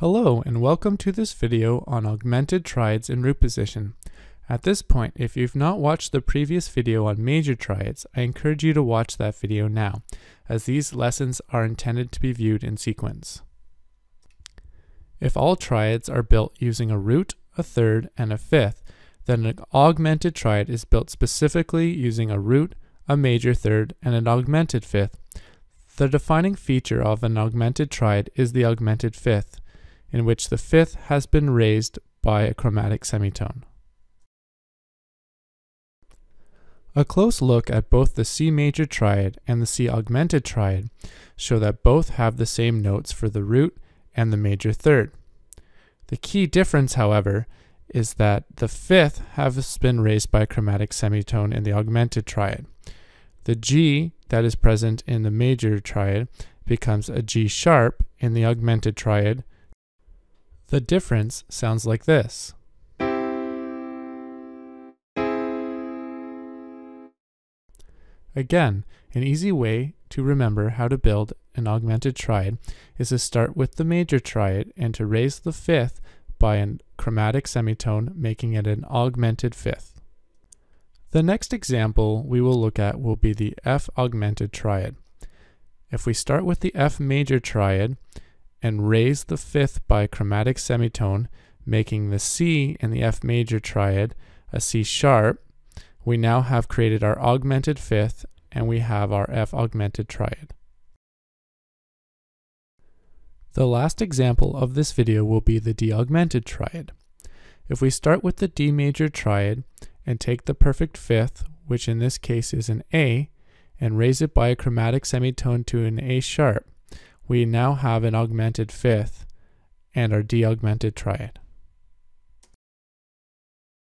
Hello and welcome to this video on augmented triads in root position. At this point, if you've not watched the previous video on major triads, I encourage you to watch that video now, as these lessons are intended to be viewed in sequence. If all triads are built using a root, a third, and a fifth, then an augmented triad is built specifically using a root, a major third, and an augmented fifth. The defining feature of an augmented triad is the augmented fifth, in which the fifth has been raised by a chromatic semitone. A close look at both the C major triad and the C augmented triad show that both have the same notes for the root and the major third. The key difference, however, is that the fifth has been raised by a chromatic semitone in the augmented triad. The G that is present in the major triad becomes a G sharp in the augmented triad. The difference sounds like this. Again, an easy way to remember how to build an augmented triad is to start with the major triad and to raise the fifth by a chromatic semitone, making it an augmented fifth. The next example we will look at will be the F augmented triad. If we start with the F major triad and raise the fifth by a chromatic semitone, making the C in the F major triad a C sharp, we now have created our augmented fifth and we have our F augmented triad. The last example of this video will be the D augmented triad. If we start with the D major triad and take the perfect fifth, which in this case is an A, and raise it by a chromatic semitone to an A sharp, we now have an augmented fifth and our D augmented triad.